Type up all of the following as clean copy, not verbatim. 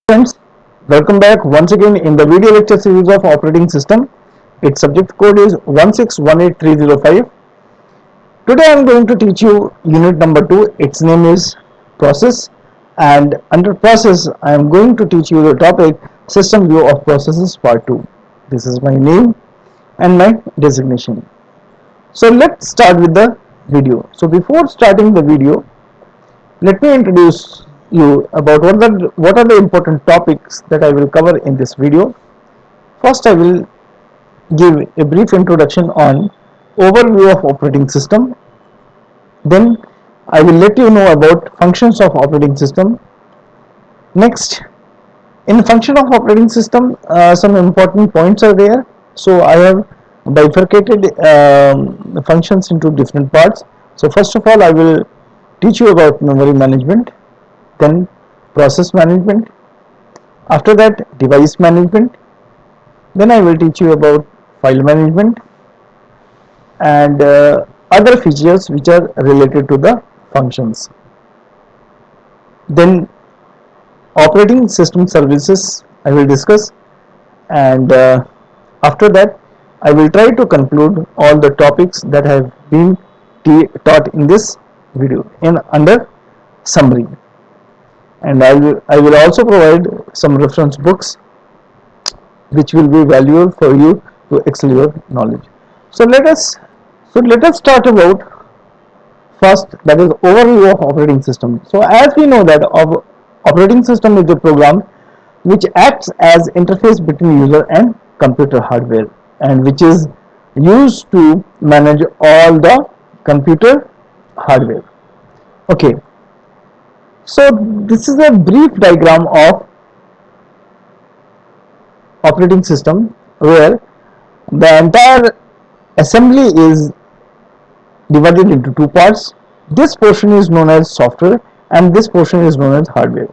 Friends, welcome back once again in the video lecture series of operating system. Its subject code is 1618305. Today I am going to teach you unit number 2. Its name is process, and under process I am going to teach you the topic system view of processes part 2. This is my name and my designation. So let's start with the video. So before starting the video, let me introduce you about what are the important topics that I will cover in this video. First, I will give a brief introduction on overview of operating system. Then I will let you know about functions of operating system. Next, in function of operating system, some important points are there. So I have bifurcated functions into different parts. So first of all, I will teach you about memory management, then process management, after that device management, then I will teach you about file management and other features which are related to the functions. Then operating system services I will discuss, and after that I will try to conclude all the topics that have been taught in this video in under summary, and I will also provide some reference books which will be valuable for you to excel your knowledge. So let us start about first, that is overview of operating system. So as we know that operating system is a program which acts as interface between user and computer hardware, and which is used to manage all the computer hardware. Okay, so this is a brief diagram of operating system where the entire assembly is divided into two parts. This portion is known as software and this portion is known as hardware.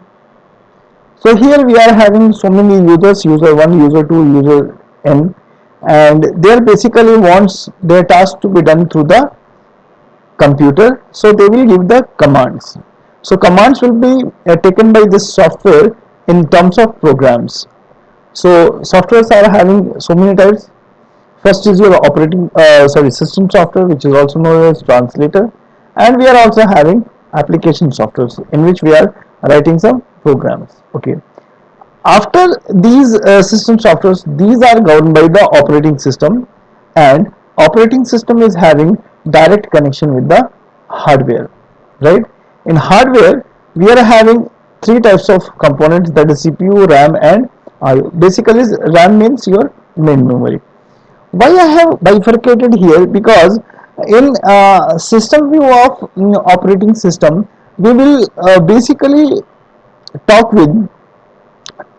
So here we are having so many users, user 1, user 2, user n, and they basically wants their task to be done through the computer, so they will give the commands. So commands will be taken by this software in terms of programs. So softwares are having so many types. First is your system software, which is also known as translator, and we are also having application software in which we are writing some programs. Okay. After these system softwares, these are governed by the operating system, and operating system is having direct connection with the hardware, right? In hardware, we are having three types of components, that is CPU, RAM, and IO. Basically, RAM means your main memory. Why I have bifurcated here? Because in system view of operating system, we will basically talk with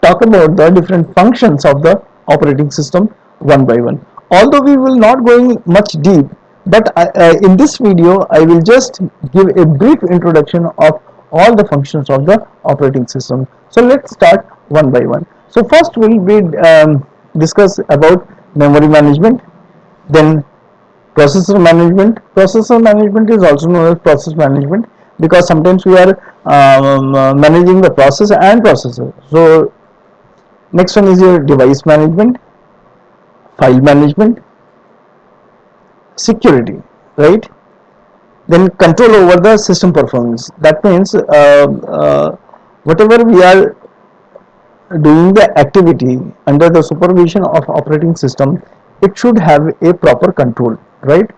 talk about the different functions of the operating system one by one. Although we will not going much deep, but in this video I will just give a brief introduction of all the functions of the operating system. So let's start one by one. So first we will discuss about memory management, then processor management. Processor management is also known as process management because sometimes we are managing the process and processor. So next one is your device management, file management, security, right? Then control over the system performance. That means whatever we are doing the activity under the supervision of operating system, it should have a proper control, right?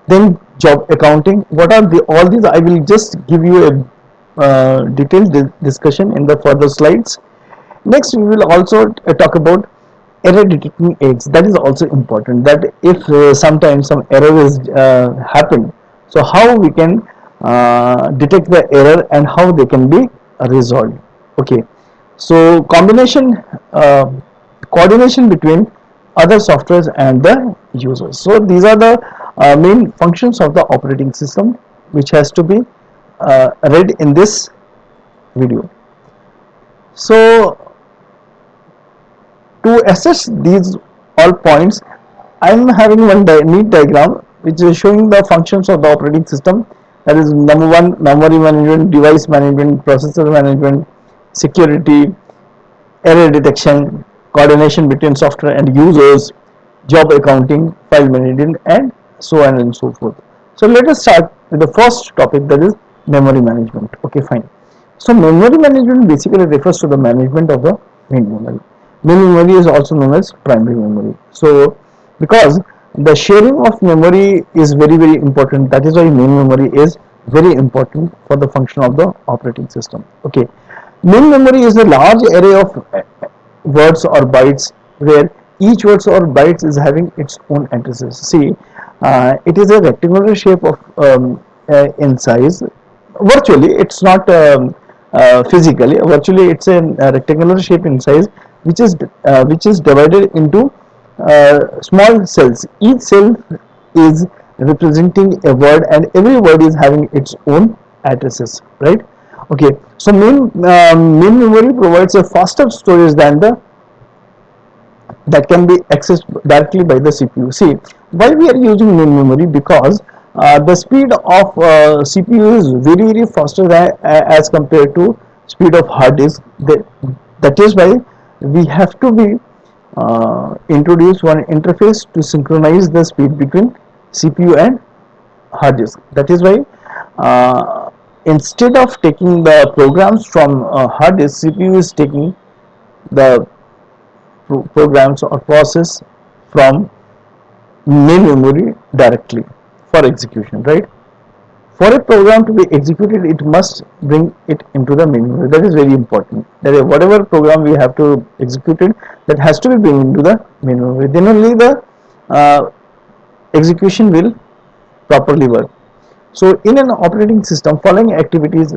Then job accounting. What are all these? I will just give you a detailed discussion in the further slides. Next, we will also talk about error detecting aids. That is also important, that if sometimes some error is happened, so how we can detect the error and how they can be resolved. Okay, so coordination between other softwares and the users. So these are the main functions of the operating system which has to be read in this video. So to assess these all points, I am having one neat diagram which is showing the functions of the operating system. That is, number one, memory management, device management, processor management, security, error detection, coordination between software and users, job accounting, file management, and so on and so forth. So let us start with the first topic, that is memory management. Okay, fine. So memory management basically refers to the management of the main memory. Main memory is also known as primary memory. So because the sharing of memory is very important, that is why main memory is very important for the function of the operating system. Okay, main memory is a large array of words or bytes where each words or bytes is having its own addresses. See, it is a rectangular shape of in size. Virtually, it's not physically. Virtually, it's a rectangular shape in size, which is divided into small cells. Each cell is representing a word, and every word is having its own addresses. Right? Okay. So main memory provides a faster storage than the that can be accessed directly by the CPU. See, why we are using main memory? Because the speed of CPU is very faster than, as compared to speed of hard disk. That is why we have to be introduce one interface to synchronize the speed between CPU and hard disk. That is why instead of taking the programs from hard disk, CPU is taking the programs or process from main memory directly for execution, right? For a program to be executed, it must bring it into the main memory. That is very important. That is, whatever program we have to execute it, that has to be bring into the main memory. Then only the uh, execution will properly work. So in an operating system, following activities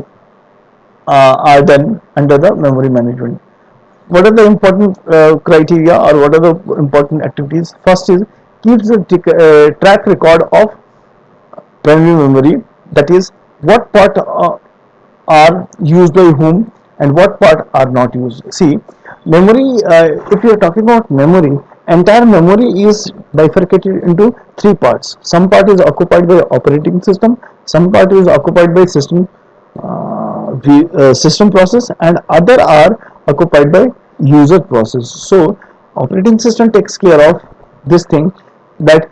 are done under the memory management. What are the important criteria, or what are the important activities? First is keeps a track record of primary memory, that is what part are used by whom and what part are not used. See, memory, if you are talking about memory, entire memory is bifurcated into three parts. Some part is occupied by operating system, some part is occupied by system process, and other are occupied by user process. So operating system takes care of this thing, that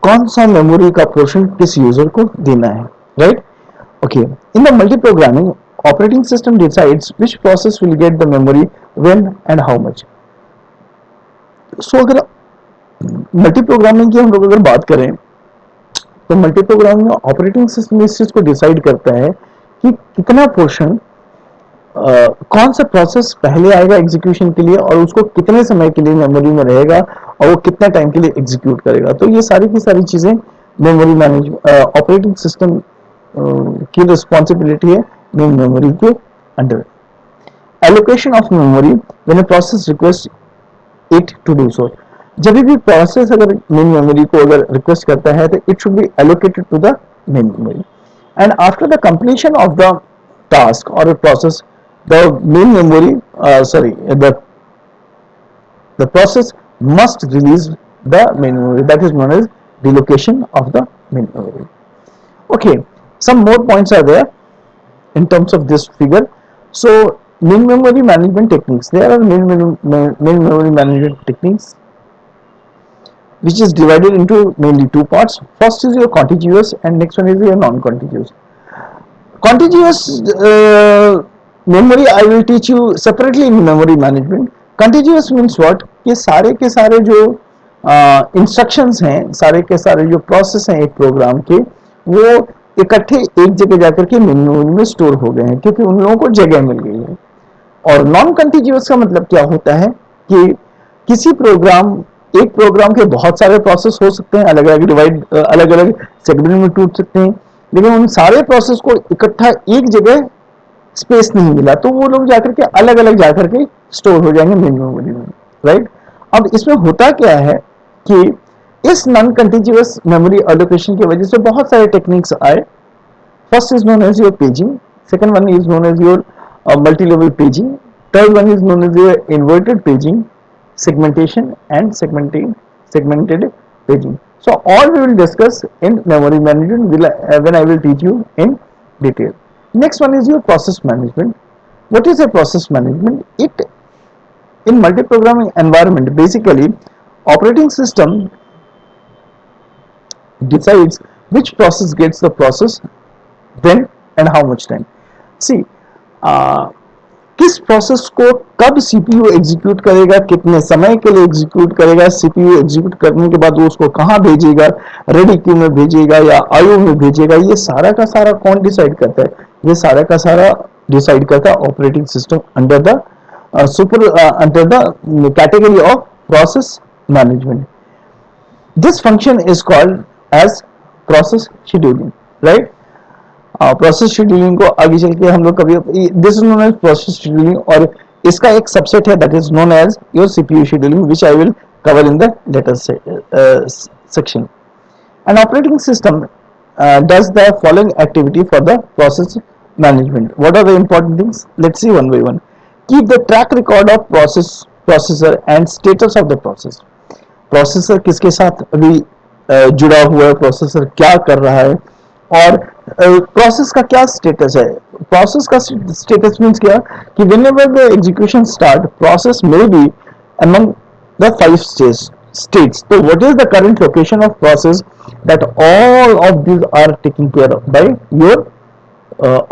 कौन सा memory का portion किस user को देना है, right? Okay, in the multi-programming, operating system decides which process will get the memory when and how much. So अगर multi-programming की हम लोग अगर बात करें, तो मल्टी-प्रोग्रामिंग में ऑपरेटिंग सिस्टम इस चीज को डिसाइड करता है कि कितना पोर्शन कौन सा प्रोसेस पहले आएगा एग्जीक्यूशन के लिए, और उसको कितने समय के लिए मेमोरी में रहेगा, और वो कितने टाइम के लिए एग्जीक्यूट करेगा. तो ये सारी की सारी चीजें मेमोरी मैनेज ऑपरेटिंग सिस्टम की रिस्पॉन्सिबिलिटी है मेन मेमोरी के under. Allocation of memory when a process request it to do so. जब भी प्रोसेस अगर मेन मेमोरी को अगर रिक्वेस्ट करता है, तो it should be allocated to the main memory. And after the completion of the task or a process, the main memory, the process must release the main memory. That is known as relocation of the main memory. Okay, some more points are there in terms of this figure. So main memory management techniques. There are main memory management techniques, which is divided into mainly two parts. First is your contiguous, and next one is your non-contiguous. Contiguous memory I will teach you separately in memory management. Contiguous means what? कि सारे के सारे जो instructions हैं, सारे के सारे जो प्रोसेस हैं एक प्रोग्राम के, वो इकट्ठे एक जगह जाकर के मेमोरी में स्टोर हो गए हैं, क्योंकि उन लोगों को जगह मिल गई है. और नॉन कंटिन्यूअस का मतलब क्या होता है कि किसी प्रोग्राम एक प्रोग्राम के बहुत सारे प्रोसेस हो सकते हैं, अलग अलग डिवाइड अलग अलग सेगमेंट में टूट सकते हैं, लेकिन उन सारे प्रोसेस को इकट्ठा एक जगह स्पेस नहीं मिला, तो वो लोग जाकर के अलग अलग जाकर के स्टोर हो जाएंगे मेन मेमोरी में, राइट? अब इसमें होता क्या है कि इस नॉन कंटिन्यूअस मेमोरी एलोकेशन की वजह से बहुत सारे टेक्निक्स आए. First is known as your paging, second one is known as your multi-level paging, third one is known as your inverted paging, segmentation and segmented paging. So all we will discuss in memory management when I will teach you in detail. Next one is your process management. What is a process management? It In multi-programming environment, basically, operating system decides which process gets the process when and how much time. See, किस process को कब CPU execute करेगा, कितने समय के लिए execute करेगा, CPU execute करने के बाद वो उसको कहां भेजेगा, रेडी क्यू में भेजेगा या आईओ में भेजेगा, ये सारा का सारा कौन डिसाइड करता है? ये सारा का सारा डिसाइड करता है operating system under the under the category of process management. This function is called as process scheduling, right? Process scheduling को आगे चल के हम लोग कभी this is known as process scheduling, और इसका एक सबसेट है that is known as your CPU scheduling, which I will cover in the later section. An operating system does the following activity for the process management. What are the important things? Let's see one by one. Keep the track record of processor and status of the process. Processor किसके साथ अभी जुड़ा हुआ है, processor क्या कर रहा है, और प्रोसेस का क्या स्टेटस है. प्रोसेस का स्टेटस मीन्स क्या कि whenever the execution start, process may be among the 5 states. So what is the current location of process, that all of these are taken care of by your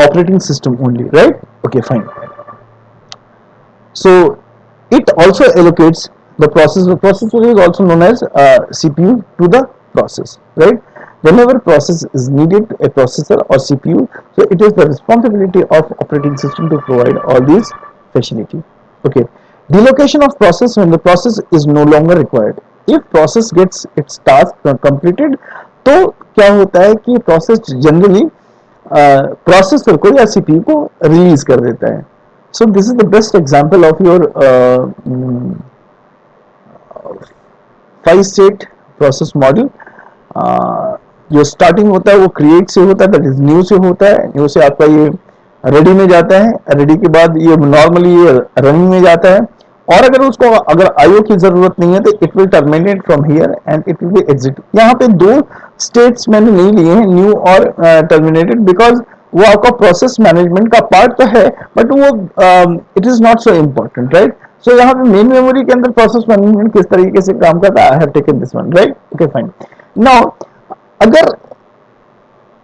operating system only, right? Okay, fine. So it also allocates the processor. Processor is also known as CPU to the process, right? Whenever process is needed, a processor or CPU, so it is the responsibility of operating system to provide all these facility. Okay, delocation of process when the process is no longer required. If process gets its task completed, तो क्या होता है कि process generally processor को या CPU को release कर देता है. So this is the best example of your 5 state process model. जो स्टार्टिंग होता है वो क्रिएट से होता है, दैट इज न्यू से होता है, न्यू से आपका ये रेडी में जाता है, रेडी के बाद ये नॉर्मली ये रनिंग में जाता है, और अगर उसको अगर आईओ की जरूरत नहीं है तो it will terminate from here and it will be exit. यहाँ पे 2 स्टेट्स मैंने नहीं लिए हैं, न्यू और टर्मिनेटेड, बिकॉज वो आपका प्रोसेस मैनेजमेंट का पार्ट तो है बट वो it is not so important, right? So यहाँ पे मेन मेमोरी के अंदर प्रोसेस मैनेजमेंट किस तरीके से काम करता है, I have taken this one, right? Okay, fine. Now अगर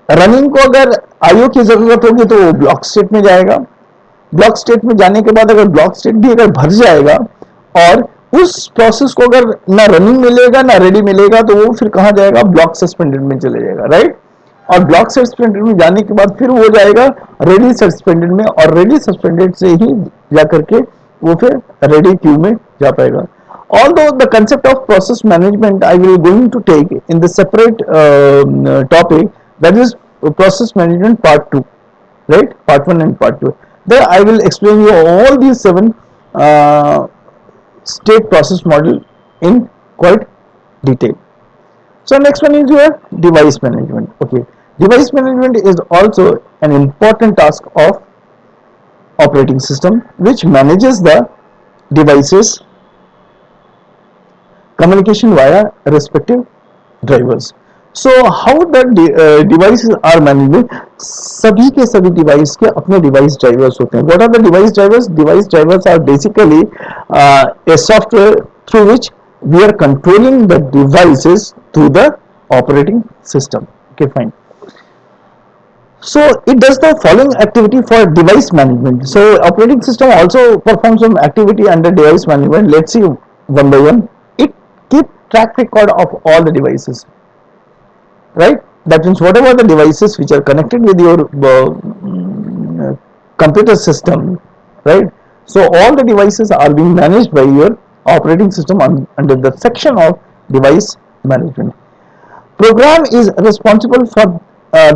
रनिंग को अगर आईओ की जरूरत होगी तो वो ब्लॉक स्टेट में जाएगा. ब्लॉक स्टेट में जाने के बाद अगर ब्लॉक स्टेट भी अगर भर जाएगा और उस प्रोसेस को अगर ना रनिंग मिलेगा ना रेडी मिलेगा तो वो फिर कहां जाएगा, ब्लॉक सस्पेंडेड में चले जाएगा, राइट? और ब्लॉक सस्पेंडेड में जाने के बाद फिर वो जाएगा रेडी सस्पेंडेड में, और रेडी सस्पेंडेड से ही जाकर के वो फिर रेडी क्यू में जा पाएगा. Although the concept of process management I will going to take in the separate topic, that is process management part 2, right? Part 1 and part 2. There I will explain you all these 7 state process model in quite detail. So next one is your device management. Okay, device management is also an important task of operating system which manages the devices communication via respective drivers. So how the devices are managed? सभी के सभी device के अपने device drivers होते हैं. What are the device drivers? Device drivers are basically a software through which we are controlling the devices through the operating system. Okay, fine. So it does the following activity for device management. So operating system also performs some activity under device management. Let's see one by one. It keep track record of all the devices, right? That means whatever the devices which are connected with your computer system, right? So all the devices are being managed by your operating system under the section of device management. Program is responsible for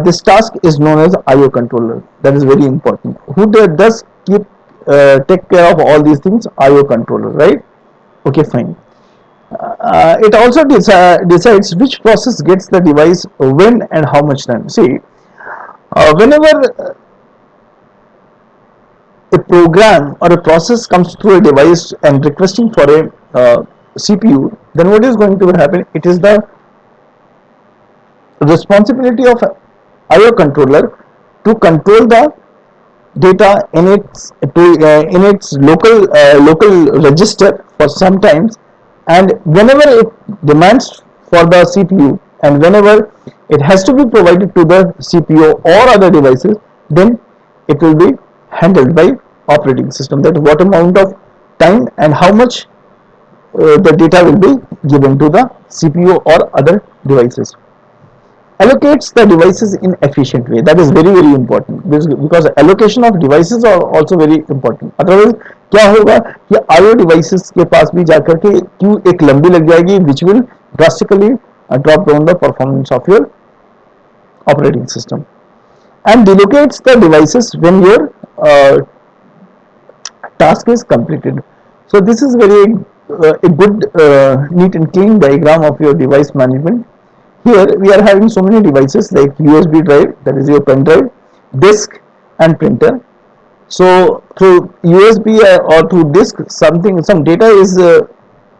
this task is known as IO controller. That is very important. Who does keep take care of all these things? IO controller, right? Okay, fine. It also decides which process gets the device when and how much time. See, whenever a program or a process comes through a device and requesting for a CPU, then what is going to happen? It is the responsibility of IO controller to control the data in its local register for some times, and whenever it demands for the CPU and whenever it has to be provided to the CPU or other devices, then it will be handled by operating system, that what amount of time and how much the data will be given to the CPU or other devices. Allocates the devices in efficient way, that is very important, because allocation of devices are also very important. Otherwise क्या होगा कि IO devices के पास भी जाकर के क्यों एक लंबी लग जाएगी, which will drastically drop down the performance of your operating system. And delocates the devices when your task is completed. So this is very a good neat and clean diagram of your device management. Here we are having so many devices like USB drive, that is your pen drive, disk and printer. So through USB or through disk, some data is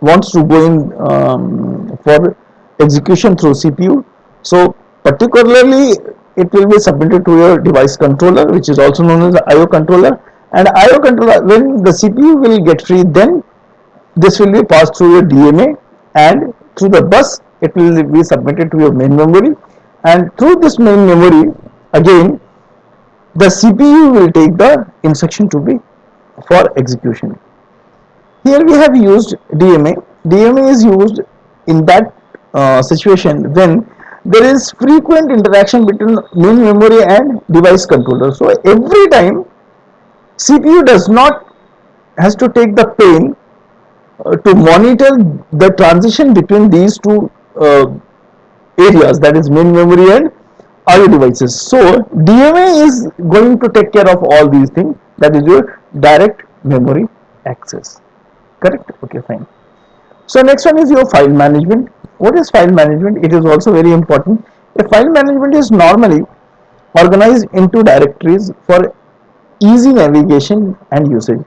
wants to go in for execution through CPU. So particularly it will be submitted to your device controller, which is also known as the IO controller. And IO controller, when the CPU will get free, then this will be passed through your DMA, and through the bus it will be submitted to your main memory, and through this main memory again the CPU will take the instruction to be for execution. Here we have used DMA. DMA is used in that situation when there is frequent interaction between main memory and device controller. So every time CPU does not has to take the pain to monitor the transition between these two areas, that is main memory and IO devices. So DMA is going to take care of all these things, that is your direct memory access. Correct? Okay, fine. So next one is your file management. What is file management? It is also very important. A file management is normally organized into directories for easy navigation and usage.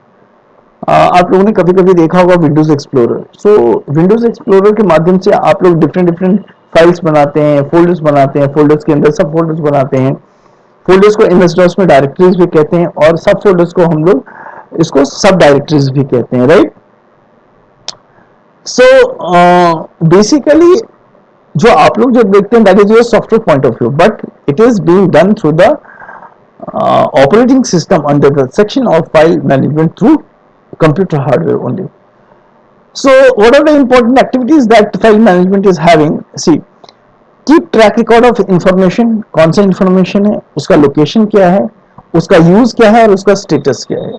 आप लोगों ने कभी कभी देखा होगा Windows explorer. सो Windows explorer के माध्यम से आप लोग डिफरेंट डिफरेंट फाइल्स बनाते हैं, फोल्डर्स बनाते हैं, फोल्डर्स के अंदर सब फोल्डर्स बनाते हैं. फोल्डर्स को एमएस डॉस में डायरेक्टरीज भी कहते हैं और सब फोल्डर्स को हम लोग इसको सब डायरेक्टरीज भी कहते हैं, राइट. सो बेसिकली जो आप लोग जब देखते हैं that is your software point of view, but it is being done through the operating system under the section of file management through computer hardware only. So what are the important activities that file management is having? See, keep track record of information. कौन सा information है, उसका location क्या है, उसका use क्या है और उसका status क्या है.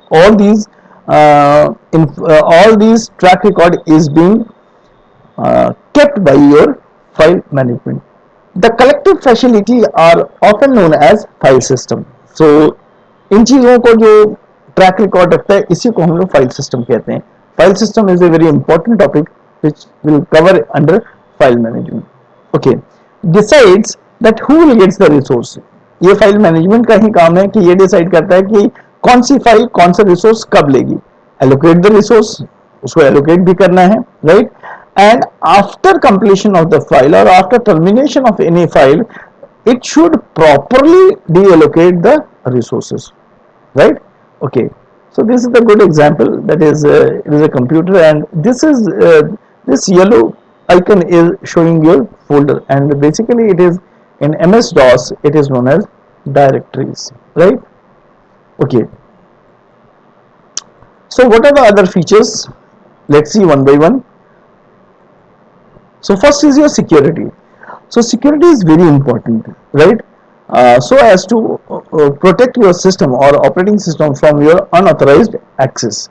All these track record is being kept by your file management. The collective facility are often known as file system. So इन चीजों को जो ट्रैक रिकॉर्ड रखता है इसी को हम लोग फाइल सिस्टम कहते हैं. File system is a very important topic which will cover under file management. Okay, decides that who will gets the resource. ये फाइल मैनेजमेंट का ही काम है कि ये डिसाइड करता है कि कौन सी फाइल कौन सा रिसोर्स कब लेगी. एलोकेट द रिसोर्स, उसको एलोकेट भी करना है, right. And after completion of the file or after termination of any file, it should properly deallocate the resources, right. Okay, so this is a good example. That is it is a computer, and this yellow icon is showing your folder, and basically it is in MS DOS it is known as directories, right. Okay, so what are the other features? Let's see one by one. So first is your security. So security is very important, right. So as to protect your system or operating system from your unauthorized access.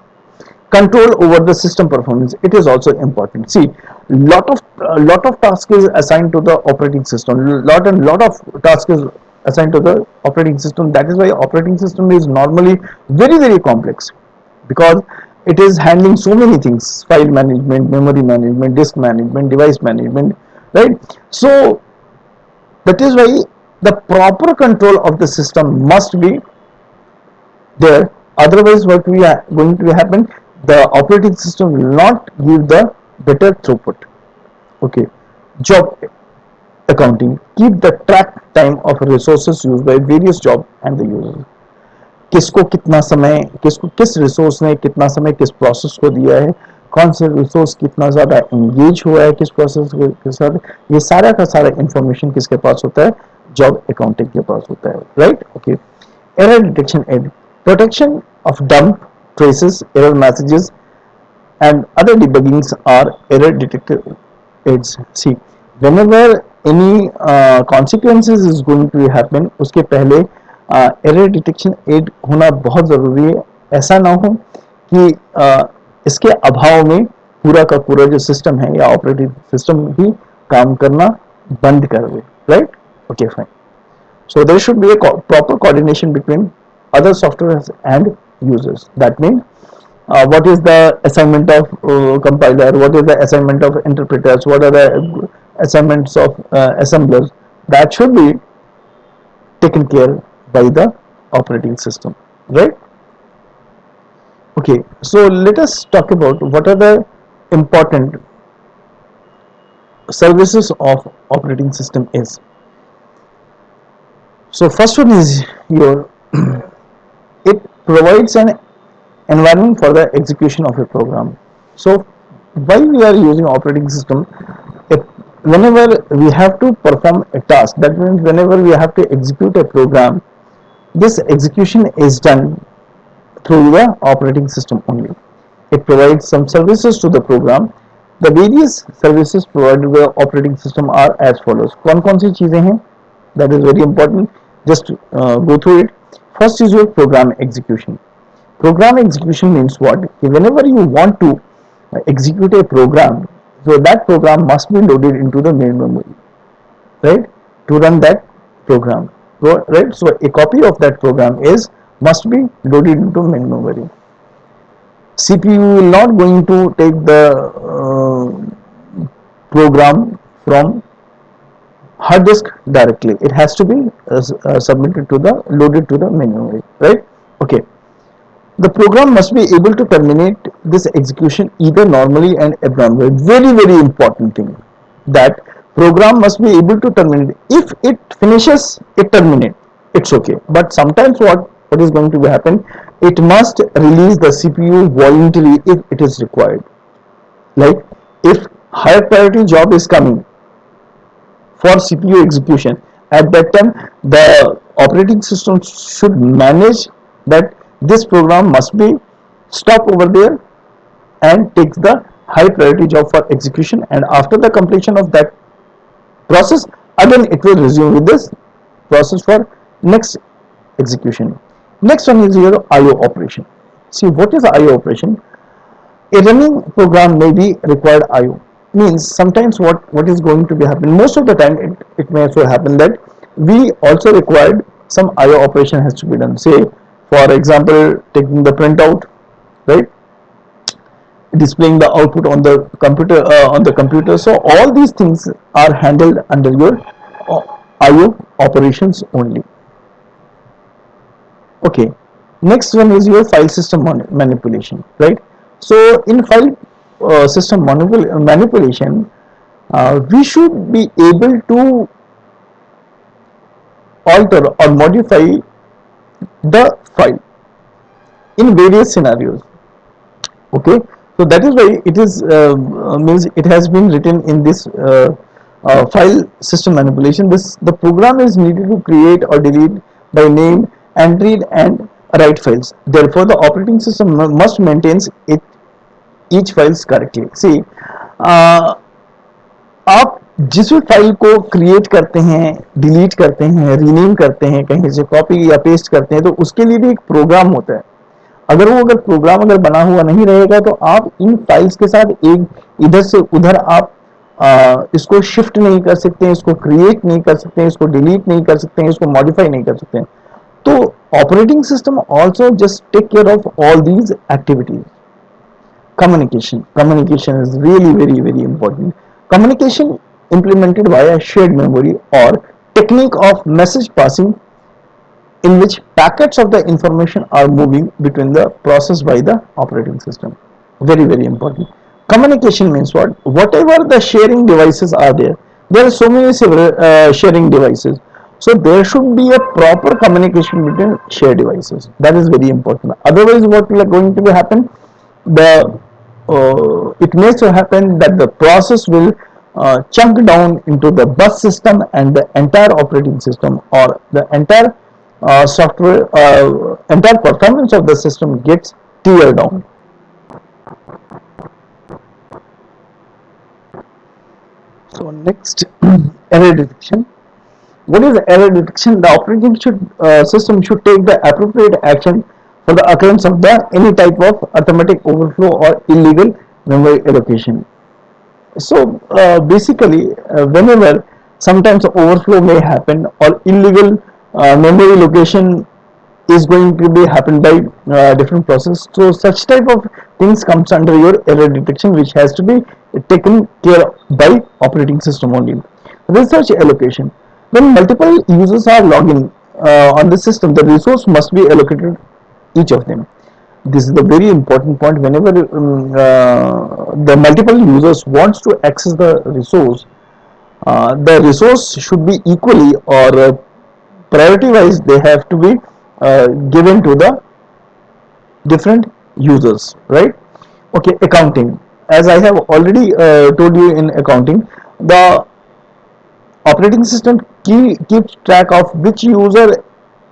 Control over the system performance, it is also important. See, lot of tasks is assigned to the operating system. Lot of tasks is assigned to the operating system. That is why operating system is normally very complex, because it is handling so many things: file management, memory management, disk management, device management, right. So that is why the proper control of the system must be there. Otherwise what we are going to happen, the operating system will not give the better throughput. Okay, job accounting, keep the track time of resources used by various job and the users. किसको कितना समय, किसको किस resource ने कितना समय किस process को दिया है, कौन से रिसोर्स कितना ज़्यादा एंगेज हुआ है किस प्रोसेस के साथ, ये सारा का सारा इंफॉर्मेशन किसके पास होता है, जॉब अकाउंटिंग के पास होता है, right. Okay, error detection aid, protection of dump traces, error messages and other debuggings are error detector aids. See, whenever any consequences is going to happen, उसके पहले error detection aid होना बहुत ज़रूरी है। ऐसा ना हो कि इसके अभाव में पूरा का पूरा जो सिस्टम है या ऑपरेटिंग सिस्टम भी काम करना बंद कर दे, right. Okay, fine. So there should be a proper coordination between other softwares and users. That means what is the assignment of compiler, what is the assignment of interpreters, what are the assignments of assemblers. That should be taken care by the operating system, right? Okay, so let us talk about what are the important services of operating system is. So first one is your it provides an environment for the execution of a program. So while we are using operating system, if whenever we have to perform a task, that means whenever we have to execute a program, this execution is done through the operating system only. It provides some services to the program. The various services provided by the operating system are as follows. कौन कौन सी चीजें हैं? That is very important. Just go through it. First is your program execution. Program execution means what? Whenever you want to execute a program, so that program must be loaded into the main memory, right? To run that program, right? So a copy of that program is must be loaded into main memory. CPU will not going to take the program from hard disk directly. It has to be submitted to the loaded to the main memory, right? Okay. The program must be able to terminate this execution either normally and abnormally. Very, very important thing, that program must be able to terminate. If it finishes, it terminates. It's okay. But sometimes what is going to happen? It must release the CPU voluntarily if it is required. Like if higher priority job is coming for CPU execution, at that time the operating system should manage that this program must be stop over there and takes the high priority job for execution, and after the completion of that process, again it will resume with this process for next execution. Next one is your IO operation. See, what is IO operation? A running program may be required IO. Means sometimes what is going to be happen, most of the time it may also happen that we also required some IO operation has to be done. Say for example, taking the printout, right, displaying the output on the computer. So all these things are handled under your IO operations only. Okay, next one is your file system manipulation, right? So in file system manipulation, we should be able to alter or modify the file in various scenarios. Okay, so that is why it is means it has been written in this file system manipulation. This the program is needed to create or delete by name and read and write files. Therefore the operating system must maintains it each files correctly. See, आप जिस भी file को create करते हैं, delete करते हैं, rename करते हैं, कहीं से कॉपी या पेस्ट करते हैं, तो उसके लिए भी एक प्रोग्राम होता है. अगर प्रोग्राम अगर बना हुआ नहीं रहेगा तो आप इन फाइल्स के साथ एक इधर से उधर आप इसको शिफ्ट नहीं कर सकते हैं, इसको क्रिएट नहीं कर सकते हैं, इसको डिलीट नहीं कर सकते हैं, इसको मॉडिफाई नहीं कर सकते हैं. तो operating system also just take care of all these activities. Communication is really very important. Communication implemented via shared memory or technique of message passing, in which packets of the information are moving between the process by the operating system. Very important. Communication means what? Whatever the sharing devices are there are so many several sharing devices. So there should be a proper communication between shared devices. That is very important. Otherwise, what will going to be happen? The it may so happen that the process will chunk down into the bus system, and the entire operating system or the entire entire performance of the system gets tear down. So next, error detection. What is error detection? The operating system should take the appropriate action for the occurrence of the any type of automatic overflow or illegal memory allocation. So basically, whenever sometimes overflow may happen or illegal memory location is going to be happen by different process. So such type of things comes under your error detection, which has to be taken care of by operating system only. Research allocation. When multiple users are logging on the system, the resource must be allocated each of them. This is the very important point. Whenever the multiple users wants to access the resource should be equally or priority wise they have to be given to the different users, right? Okay, accounting. As I have already told you, in accounting, the operating system keeps track of which user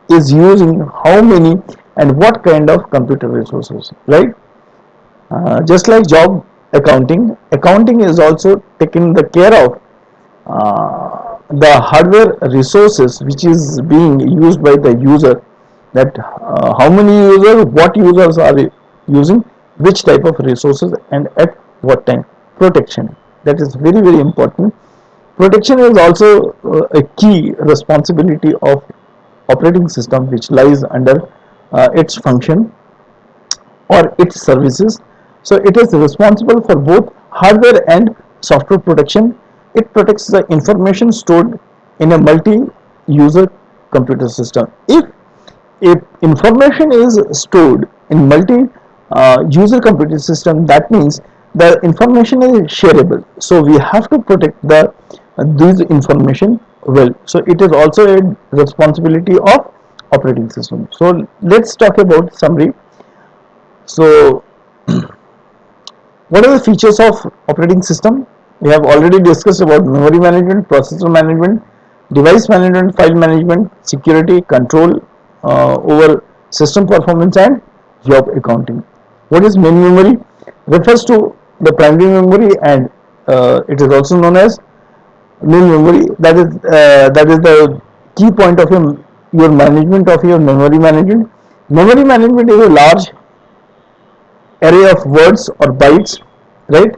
is using how many and what kind of computer resources, right? Just like job accounting is also taking the care of the hardware resources which is being used by the user, that how many users, what users are using which type of resources and at what time. Protection, that is very very important. Protection is also a key responsibility of operating system which lies under its function or its services. So it is responsible for both hardware and software protection. It protects the information stored in a multi-user computer system. If information is stored in multi-user computer system, that means the information is shareable. So we have to protect these information well. So it is also a responsibility of operating system. So let's talk about summary. So what are the features of operating system? We have already discussed about memory management, processor management, device management, file management, security, control over system performance, and job accounting. What is main memory? Refers to the primary memory, and it is also known as main memory. That is the key point of your management of your memory management. Memory management is a large array of words or bytes, right,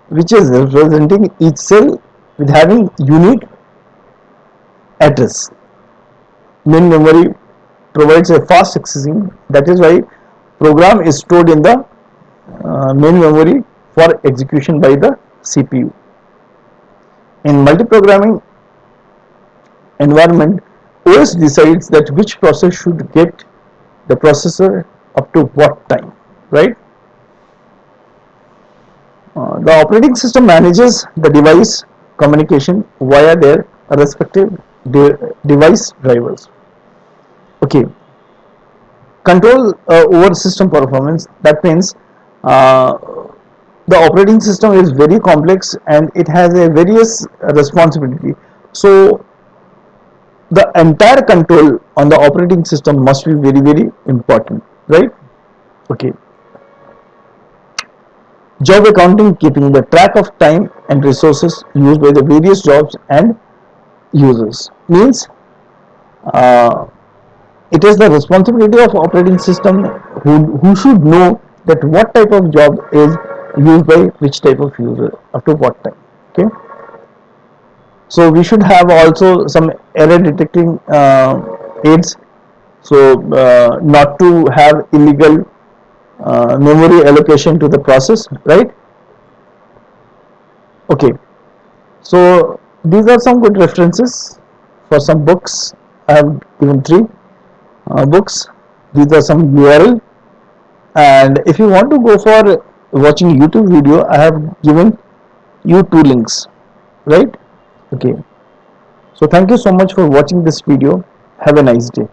which is representing each cell with having unique address. Main memory provides a fast accessing. That is why program is stored in the main memory for execution by the CPU. In multi-programming environment, OS decides that which process should get the processor up to what time, right? The operating system manages the device communication via their respective device drivers. Okay, control over system performance. That means uh, the operating system is very complex and it has a various responsibility. So the entire control on the operating system must be very very important, right? Okay, job accounting, keeping the track of time and resources used by the various jobs and users, means uh, it is the responsibility of operating system who should know that what type of job is used by which type of user up to what time. Okay, so we should have also some error detecting aids, so not to have illegal memory allocation to the process, right? Okay, so these are some good references for some books. I have given three books. These are some URL, and if you want to go for watching YouTube video, I have given you two links, right? Okay, So thank you so much for watching this video. Have a nice day.